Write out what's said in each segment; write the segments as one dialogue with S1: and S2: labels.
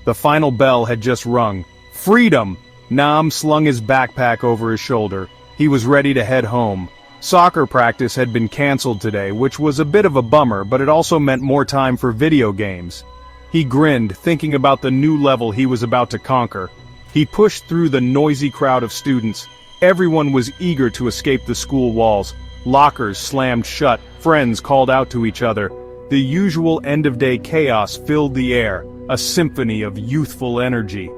S1: The final bell had just rung. Freedom! Nam slung his backpack over his shoulder. He was ready to head home. Soccer practice had been cancelled today, which was a bit of a bummer, but it also meant more time for video games. He grinned, thinking about the new level he was about to conquer. He pushed through the noisy crowd of students. Everyone was eager to escape the school walls. Lockers slammed shut, friends called out to each other. The usual end-of-day chaos filled the air, a symphony of youthful energy.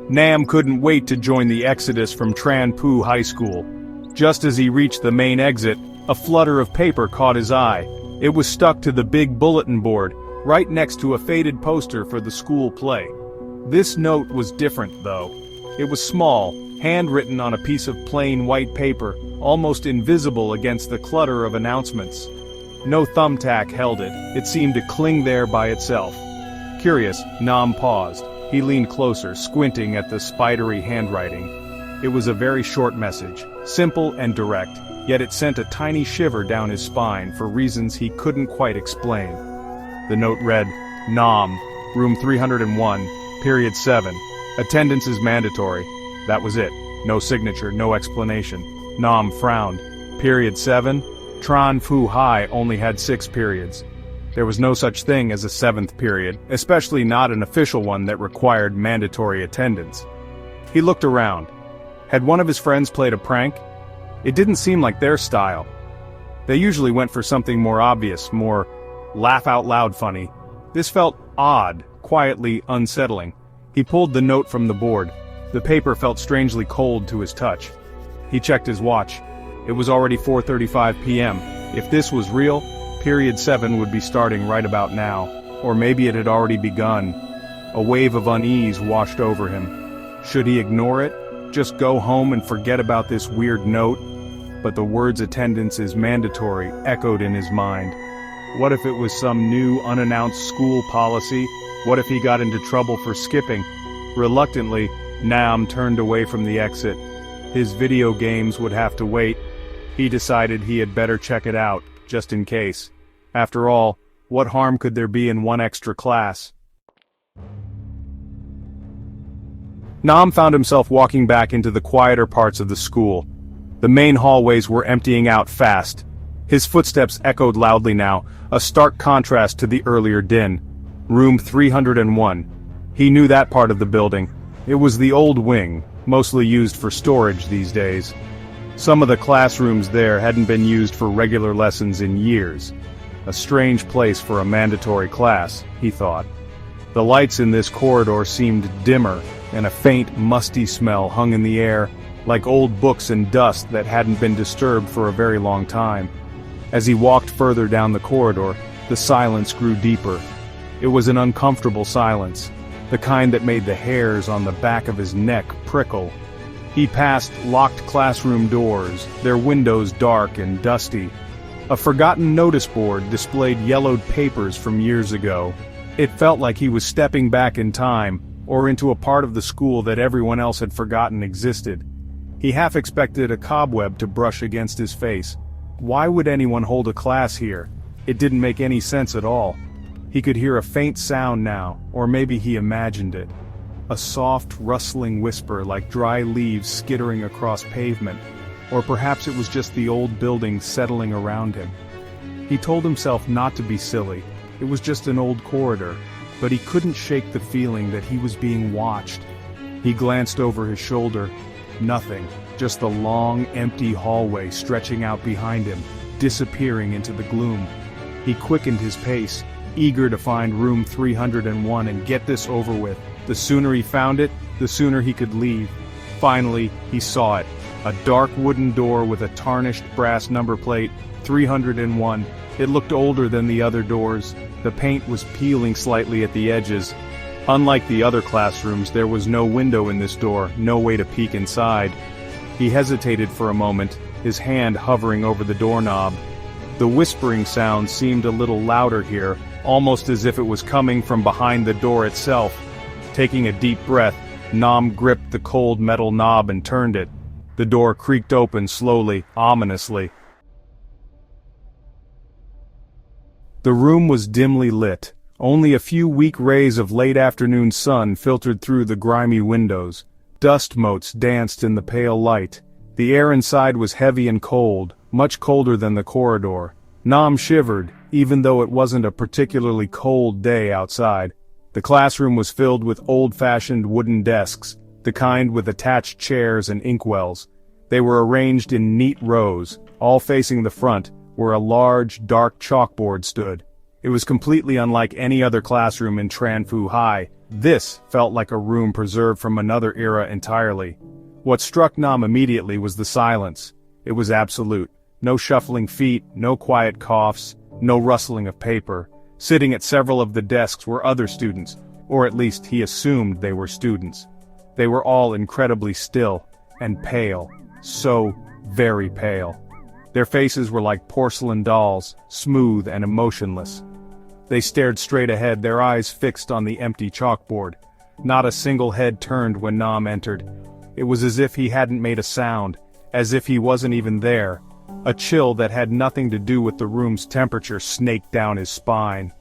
S1: Nam couldn't wait to join the exodus from Tran Pu High School. Just as he reached the main exit, a flutter of paper caught his eye. It was stuck to the big bulletin board, right next to a faded poster for the school play. This note was different, though. It was small, handwritten on a piece of plain white paper, almost invisible against the clutter of announcements. No thumbtack held it. It seemed to cling there by itself. Curious, Nam paused. He leaned closer, squinting at the spidery handwriting. It was a very short message, simple and direct, yet it sent a tiny shiver down his spine for reasons he couldn't quite explain. The note read, Nam, room 301, period 7. Attendance is mandatory. That was it. No signature, no explanation. Nam frowned. Period 7? Tran Pu High only had 6 periods. There was no such thing as a 7th period, especially not an official one that required mandatory attendance. He looked around. Had one of his friends played a prank? It didn't seem like their style. They usually went for something more obvious, more laugh-out-loud funny. This felt odd, quietly unsettling. He pulled the note from the board. The paper felt strangely cold to his touch. He checked his watch. It was already 4:35 p.m. If this was real, period 7 would be starting right about now. Or maybe it had already begun. A wave of unease washed over him. Should he ignore it? Just go home and forget about this weird note? But the words attendance is mandatory echoed in his mind. What if it was some new unannounced school policy? What if he got into trouble for skipping? Reluctantly, Nam turned away from the exit. His video games would have to wait. He decided he had better check it out, just in case. After all, what harm could there be in one extra class? Nam found himself walking back into the quieter parts of the school. The main hallways were emptying out fast. His footsteps echoed loudly now, a stark contrast to the earlier din. Room 301. He knew that part of the building. It was the old wing, mostly used for storage these days. Some of the classrooms there hadn't been used for regular lessons in years. A strange place for a mandatory class, he thought. The lights in this corridor seemed dimmer, and a faint, musty smell hung in the air, like old books and dust that hadn't been disturbed for a very long time. As he walked further down the corridor, the silence grew deeper. It was an uncomfortable silence, the kind that made the hairs on the back of his neck prickle. He passed locked classroom doors, their windows dark and dusty. A forgotten notice board displayed yellowed papers from years ago. It felt like he was stepping back in time, or into a part of the school that everyone else had forgotten existed. He half expected a cobweb to brush against his face. Why would anyone hold a class here? It didn't make any sense at all. He could hear a faint sound now, or maybe he imagined it. A soft, rustling whisper like dry leaves skittering across pavement. Or perhaps it was just the old building settling around him. He told himself not to be silly. It was just an old corridor, but he couldn't shake the feeling that he was being watched. He glanced over his shoulder. Nothing, just the long, empty hallway stretching out behind him, disappearing into the gloom. He quickened his pace, eager to find room 301 and get this over with. The sooner he found it, the sooner he could leave. Finally, he saw it. A dark wooden door with a tarnished brass number plate, 301. It looked older than the other doors. The paint was peeling slightly at the edges. Unlike the other classrooms, there was no window in this door, no way to peek inside. He hesitated for a moment, his hand hovering over the doorknob. The whispering sound seemed a little louder here, almost as if it was coming from behind the door itself. Taking a deep breath, Nam gripped the cold metal knob and turned it. The door creaked open slowly, ominously. The room was dimly lit. Only a few weak rays of late afternoon sun filtered through the grimy windows. Dust motes danced in the pale light. The air inside was heavy and cold, much colder than the corridor. Nam shivered, even though it wasn't a particularly cold day outside. The classroom was filled with old-fashioned wooden desks, the kind with attached chairs and inkwells. They were arranged in neat rows, all facing the front, where a large, dark chalkboard stood. It was completely unlike any other classroom in Tran Phu High. This felt like a room preserved from another era entirely. What struck Nam immediately was the silence. It was absolute. No shuffling feet, no quiet coughs, no rustling of paper. Sitting at several of the desks were other students, or at least he assumed they were students. They were all incredibly still, and pale. So very pale. Their faces were like porcelain dolls, smooth and emotionless. They stared straight ahead, their eyes fixed on the empty chalkboard. Not a single head turned when Nam entered. It was as if he hadn't made a sound, as if he wasn't even there. A chill that had nothing to do with the room's temperature snaked down his spine.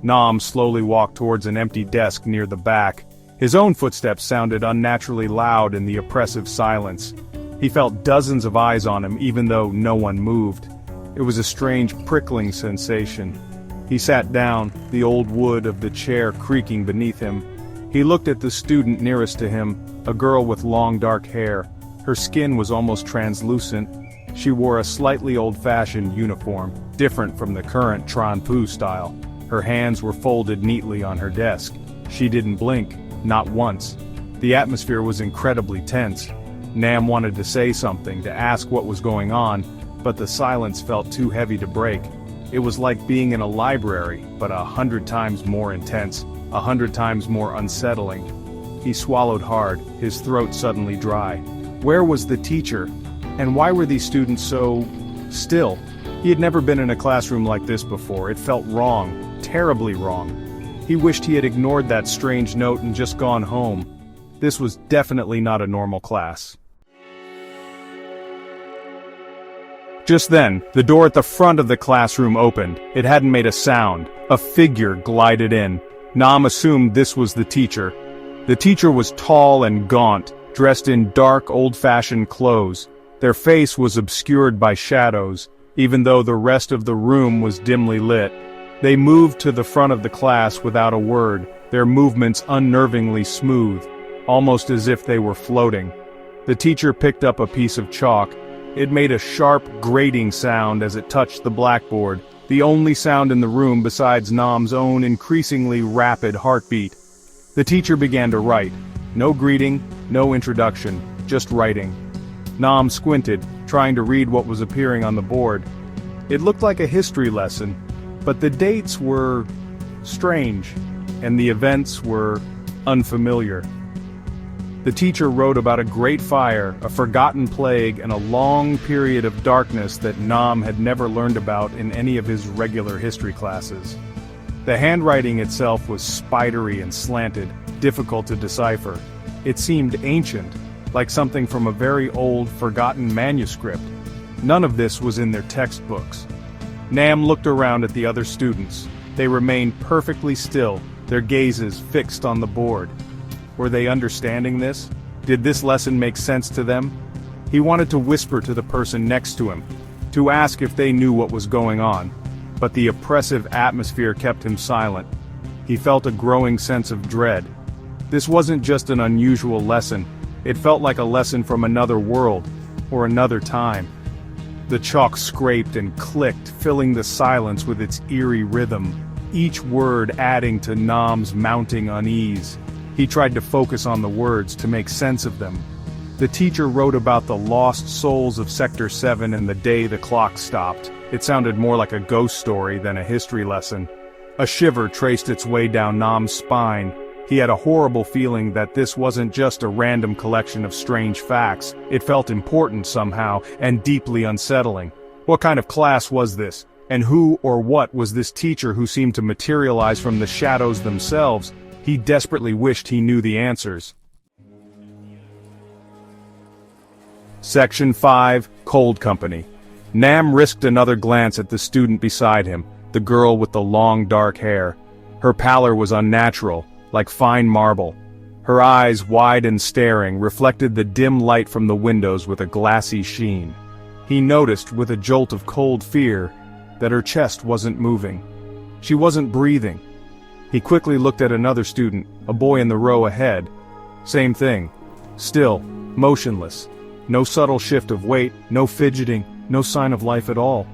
S1: Nam slowly walked towards an empty desk near the back. His own footsteps sounded unnaturally loud in the oppressive silence. He felt dozens of eyes on him even though no one moved. It was a strange prickling sensation. He sat down, the old wood of the chair creaking beneath him. He looked at the student nearest to him, a girl with long dark hair. Her skin was almost translucent. She wore a slightly old-fashioned uniform, different from the current Tran Phu style. Her hands were folded neatly on her desk. She didn't blink, not once. The atmosphere was incredibly tense. Nam wanted to say something, to ask what was going on, but the silence felt too heavy to break. It was like being in a library, but 100 times more intense, 100 times more unsettling. He swallowed hard, his throat suddenly dry. Where was the teacher? And why were these students so still? He had never been in a classroom like this before. It felt wrong, terribly wrong. He wished he had ignored that strange note and just gone home. This was definitely not a normal class. Just then, the door at the front of the classroom opened. It hadn't made a sound. A figure glided in. Nam assumed this was the teacher. The teacher was tall and gaunt, dressed in dark, old-fashioned clothes. Their face was obscured by shadows, even though the rest of the room was dimly lit. They moved to the front of the class without a word, their movements unnervingly smooth, almost as if they were floating. The teacher picked up a piece of chalk. It made a sharp, grating sound as it touched the blackboard, the only sound in the room besides Nam's own increasingly rapid heartbeat. The teacher began to write. No greeting, no introduction, just writing. Nam squinted, trying to read what was appearing on the board. It looked like a history lesson, but the dates were strange, and the events were unfamiliar. The teacher wrote about a great fire, a forgotten plague, and a long period of darkness that Nam had never learned about in any of his regular history classes. The handwriting itself was spidery and slanted, difficult to decipher. It seemed ancient, like something from a very old, forgotten manuscript. None of this was in their textbooks. Nam looked around at the other students. They remained perfectly still, their gazes fixed on the board. Were they understanding this? Did this lesson make sense to them? He wanted to whisper to the person next to him, to ask if they knew what was going on, but the oppressive atmosphere kept him silent. He felt a growing sense of dread. This wasn't just an unusual lesson, it felt like a lesson from another world, or another time. The chalk scraped and clicked, filling the silence with its eerie rhythm, each word adding to Nam's mounting unease. He tried to focus on the words, to make sense of them. The teacher wrote about the lost souls of Sector 7 and the day the clock stopped. It sounded more like a ghost story than a history lesson. A shiver traced its way down Nam's spine. He had a horrible feeling that this wasn't just a random collection of strange facts. It felt important somehow, and deeply unsettling. What kind of class was this? And who or what was this teacher who seemed to materialize from the shadows themselves? He desperately wished he knew the answers. Section 5, Cold Company. Nam risked another glance at the student beside him, the girl with the long dark hair. Her pallor was unnatural, like fine marble. Her eyes, wide and staring, reflected the dim light from the windows with a glassy sheen. He noticed, with a jolt of cold fear, that her chest wasn't moving. She wasn't breathing. He quickly looked at another student, a boy in the row ahead. Same thing. Still, motionless. No subtle shift of weight, no fidgeting, no sign of life at all.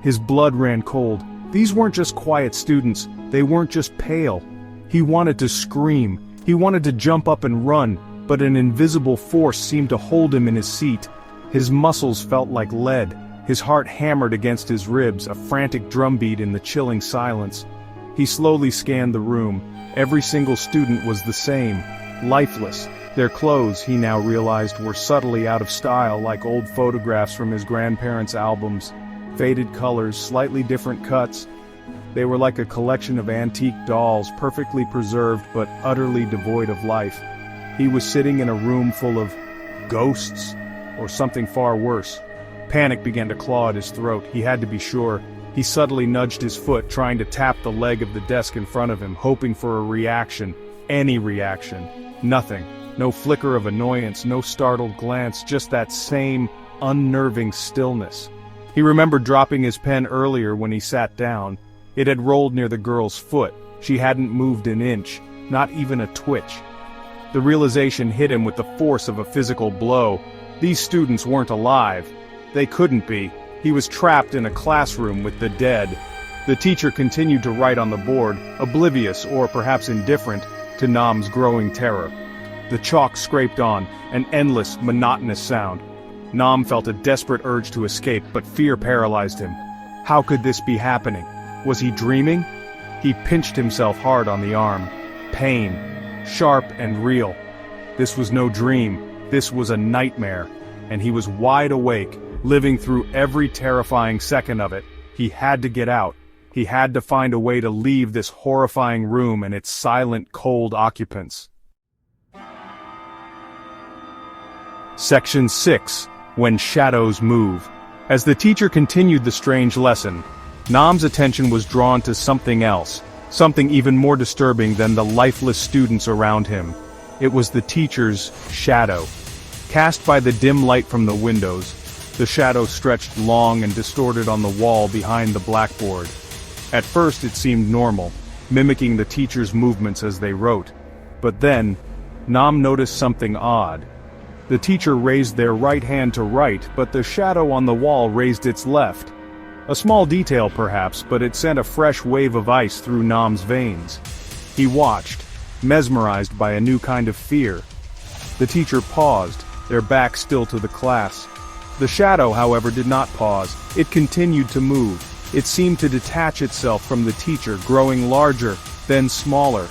S1: His blood ran cold. These weren't just quiet students, they weren't just pale. He wanted to scream. He wanted to jump up and run, but an invisible force seemed to hold him in his seat. His muscles felt like lead. His heart hammered against his ribs, a frantic drumbeat in the chilling silence. He slowly scanned the room. Every single student was the same, lifeless. Their clothes, he now realized, were subtly out of style, like old photographs from his grandparents' albums. Faded colors, slightly different cuts. They were like a collection of antique dolls, perfectly preserved but utterly devoid of life. He was sitting in a room full of ghosts, or something far worse. Panic began to claw at his throat. He had to be sure. He subtly nudged his foot, trying to tap the leg of the desk in front of him, hoping for a reaction. Any reaction. Nothing. No flicker of annoyance, no startled glance, just that same unnerving stillness. He remembered dropping his pen earlier when he sat down. It had rolled near the girl's foot. She hadn't moved an inch, not even a twitch. The realization hit him with the force of a physical blow. These students weren't alive. They couldn't be. He was trapped in a classroom with the dead. The teacher continued to write on the board, oblivious or perhaps indifferent to Nam's growing terror. The chalk scraped on, an endless, monotonous sound. Nam felt a desperate urge to escape, but fear paralyzed him. How could this be happening? Was he dreaming? He pinched himself hard on the arm. Pain. Sharp and real. This was no dream. This was a nightmare. And he was wide awake, living through every terrifying second of it. He had to get out. He had to find a way to leave this horrifying room and its silent, cold occupants. Section 6. When Shadows Move. As the teacher continued the strange lesson, Nam's attention was drawn to something else, something even more disturbing than the lifeless students around him. It was the teacher's shadow. Cast by the dim light from the windows, the shadow stretched long and distorted on the wall behind the blackboard. At first it seemed normal, mimicking the teacher's movements as they wrote. But then, Nam noticed something odd. The teacher raised their right hand to write, but the shadow on the wall raised its left. A small detail perhaps, but it sent a fresh wave of ice through Nam's veins. He watched, mesmerized by a new kind of fear. The teacher paused, their back still to the class. The shadow, however, did not pause. It continued to move. It seemed to detach itself from the teacher, growing larger, then smaller.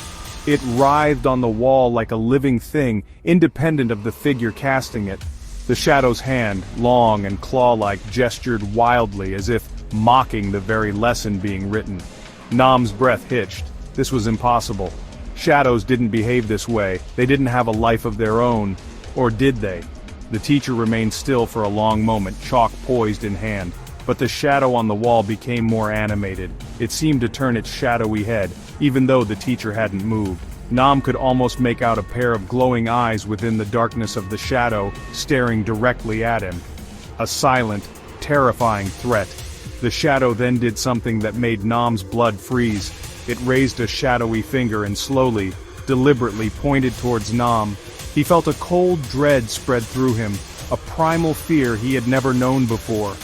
S1: It writhed on the wall like a living thing, independent of the figure casting it. The shadow's hand, long and claw-like, gestured wildly as if mocking the very lesson being written. Nam's breath hitched. This was impossible. Shadows didn't behave this way. They didn't have a life of their own. Or did they? The teacher remained still for a long moment, chalk poised in hand. But the shadow on the wall became more animated. It seemed to turn its shadowy head, even though the teacher hadn't moved. Nam could almost make out a pair of glowing eyes within the darkness of the shadow, staring directly at him. A silent, terrifying threat. The shadow then did something that made Nam's blood freeze. It raised a shadowy finger and slowly, deliberately pointed towards Nam. He felt a cold dread spread through him, a primal fear he had never known before.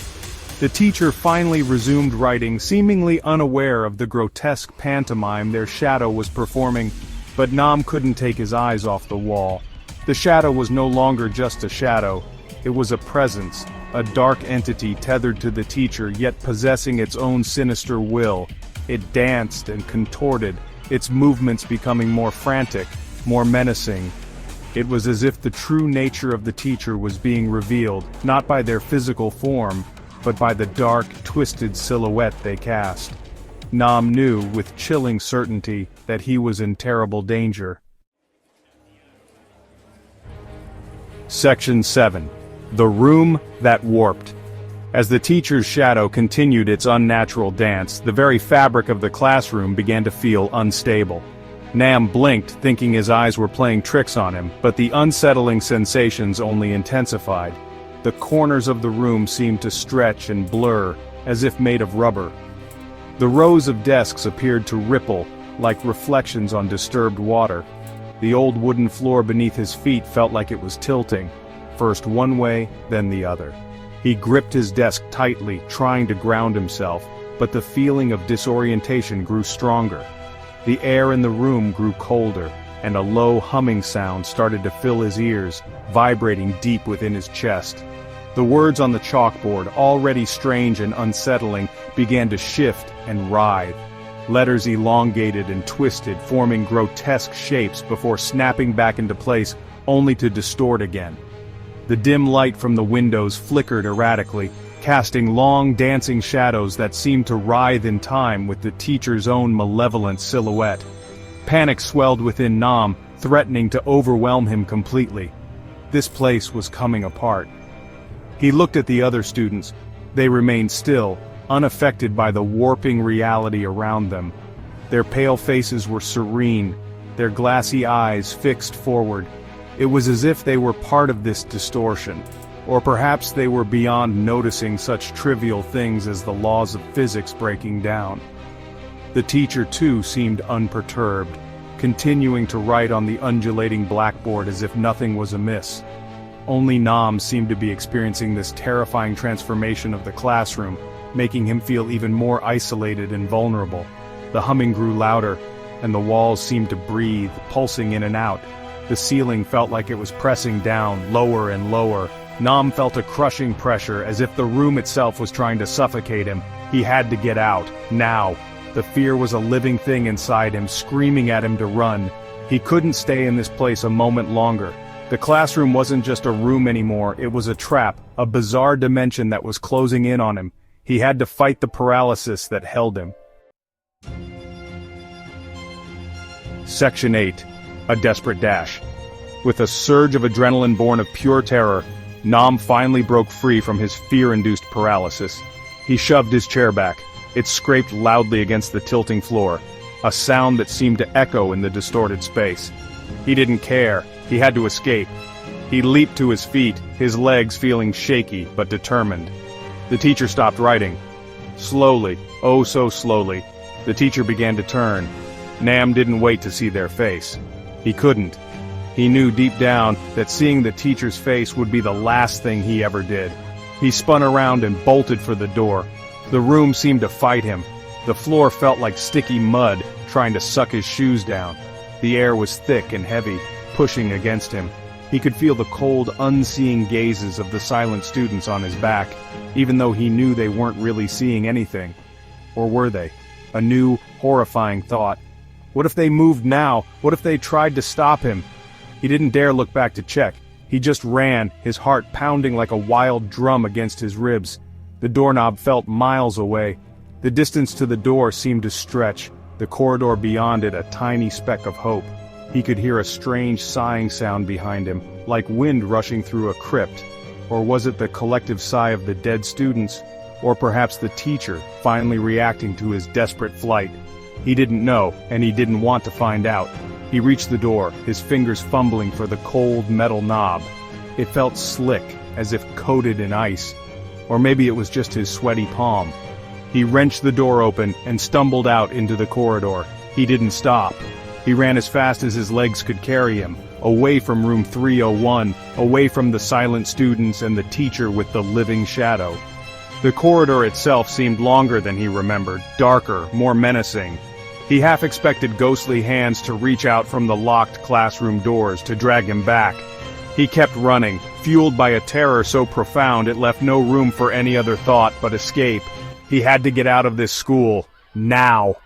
S1: The teacher finally resumed writing, seemingly unaware of the grotesque pantomime their shadow was performing, but Nam couldn't take his eyes off the wall. The shadow was no longer just a shadow. It was a presence, a dark entity tethered to the teacher, yet possessing its own sinister will. It danced and contorted, its movements becoming more frantic, more menacing. It was as if the true nature of the teacher was being revealed, not by their physical form, but by the dark, twisted silhouette they cast. Nam knew with chilling certainty that he was in terrible danger. Section 7. The Room That Warped. As the teacher's shadow continued its unnatural dance, the very fabric of the classroom began to feel unstable. Nam blinked, thinking his eyes were playing tricks on him, but the unsettling sensations only intensified. The corners of the room seemed to stretch and blur, as if made of rubber. The rows of desks appeared to ripple, like reflections on disturbed water. The old wooden floor beneath his feet felt like it was tilting, first one way, then the other. He gripped his desk tightly, trying to ground himself, but the feeling of disorientation grew stronger. The air in the room grew colder, and a low humming sound started to fill his ears, vibrating deep within his chest. The words on the chalkboard, already strange and unsettling, began to shift and writhe. Letters elongated and twisted, forming grotesque shapes before snapping back into place, only to distort again. The dim light from the windows flickered erratically, casting long dancing shadows that seemed to writhe in time with the teacher's own malevolent silhouette. Panic swelled within Nam, threatening to overwhelm him completely. This place was coming apart. He looked at the other students. They remained still, unaffected by the warping reality around them. Their pale faces were serene, their glassy eyes fixed forward. It was as if they were part of this distortion, or perhaps they were beyond noticing such trivial things as the laws of physics breaking down. The teacher too seemed unperturbed, continuing to write on the undulating blackboard as if nothing was amiss. Only Nam seemed to be experiencing this terrifying transformation of the classroom, making him feel even more isolated and vulnerable. The humming grew louder, and the walls seemed to breathe, pulsing in and out. The ceiling felt like it was pressing down, lower and lower. Nam felt a crushing pressure, as if the room itself was trying to suffocate him. He had to get out, now. The fear was a living thing inside him, screaming at him to run. He couldn't stay in this place a moment longer. The classroom wasn't just a room anymore, it was a trap, a bizarre dimension that was closing in on him. He had to fight the paralysis that held him. Section 8. A Desperate Dash. With a surge of adrenaline born of pure terror, Nam finally broke free from his fear-induced paralysis. He shoved his chair back. It scraped loudly against the tilting floor, a sound that seemed to echo in the distorted space. He didn't care. He had to escape. He leaped to his feet, his legs feeling shaky but determined. The teacher stopped writing. Slowly, oh so slowly, the teacher began to turn. Nam didn't wait to see their face. He couldn't. He knew deep down that seeing the teacher's face would be the last thing he ever did. He spun around and bolted for the door. The room seemed to fight him. The floor felt like sticky mud, trying to suck his shoes down. The air was thick and heavy, pushing against him. He could feel the cold, unseeing gazes of the silent students on his back, even though he knew they weren't really seeing anything. Or were they? A new, horrifying thought. What if they moved now? What if they tried to stop him? He didn't dare look back to check. He just ran, his heart pounding like a wild drum against his ribs. The doorknob felt miles away. The distance to the door seemed to stretch, the corridor beyond it a tiny speck of hope. He could hear a strange sighing sound behind him, like wind rushing through a crypt. Or was it the collective sigh of the dead students? Or perhaps the teacher, finally reacting to his desperate flight? He didn't know, and he didn't want to find out. He reached the door, his fingers fumbling for the cold metal knob. It felt slick, as if coated in ice. Or maybe it was just his sweaty palm. He wrenched the door open and stumbled out into the corridor. He didn't stop. He ran as fast as his legs could carry him, away from room 301, away from the silent students and the teacher with the living shadow. The corridor itself seemed longer than he remembered, darker, more menacing. He half expected ghostly hands to reach out from the locked classroom doors to drag him back. He kept running, fueled by a terror so profound it left no room for any other thought but escape. He had to get out of this school, now.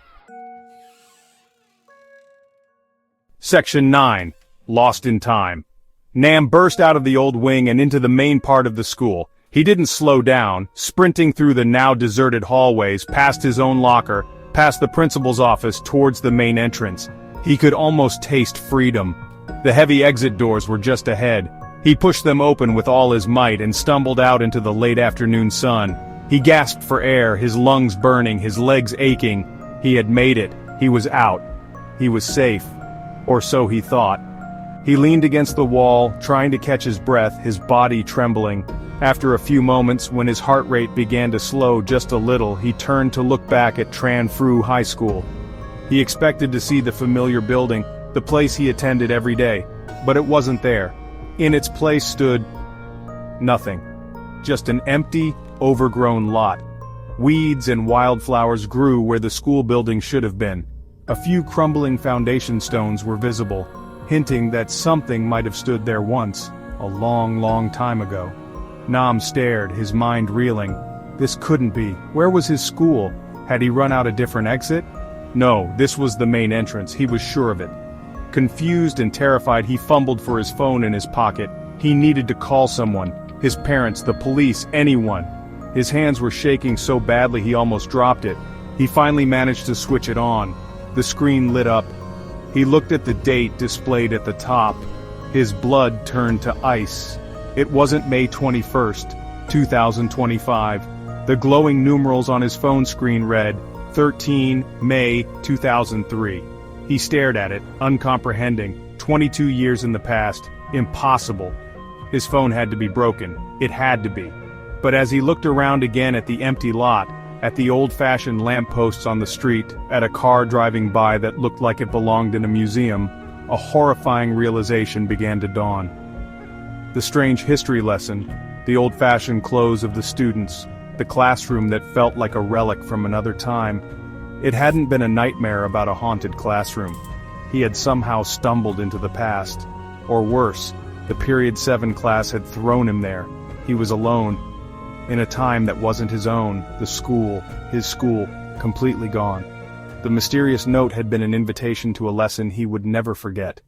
S1: Section 9. Lost in Time. Nam burst out of the old wing and into the main part of the school. He didn't slow down, sprinting through the now deserted hallways, past his own locker, past the principal's office towards the main entrance. He could almost taste freedom. The heavy exit doors were just ahead. He pushed them open with all his might and stumbled out into the late afternoon sun. He gasped for air, his lungs burning, his legs aching. He had made it. He was out. He was safe. Or so he thought. He leaned against the wall, trying to catch his breath, his body trembling. After a few moments, when his heart rate began to slow just a little, he turned to look back at Tran Phu High School. He expected to see the familiar building, the place he attended every day, but it wasn't there. In its place stood nothing. Just an empty, overgrown lot. Weeds and wildflowers grew where the school building should have been. A few crumbling foundation stones were visible, hinting that something might have stood there once, a long, long time ago. Nam stared, his mind reeling. This couldn't be. Where was his school? Had he run out a different exit? No, this was the main entrance, he was sure of it. Confused and terrified, he fumbled for his phone in his pocket. He needed to call someone. His parents, the police, anyone. His hands were shaking so badly he almost dropped it. He finally managed to switch it on. The screen lit up. He looked at the date displayed at the top. His blood turned to ice. It wasn't May 21st, 2025. The glowing numerals on his phone screen read, 13 May 2003. He stared at it, uncomprehending. 22 years in the past. Impossible. His phone had to be broken. It had to be. But as he looked around again at the empty lot, at the old-fashioned lampposts on the street, at a car driving by that looked like it belonged in a museum, a horrifying realization began to dawn. The strange history lesson, the old-fashioned clothes of the students, the classroom that felt like a relic from another time. It hadn't been a nightmare about a haunted classroom. He had somehow stumbled into the past. Or worse, the Period 7 class had thrown him there. He was alone. In a time that wasn't his own, the school, his school, completely gone. The mysterious note had been an invitation to a lesson he would never forget.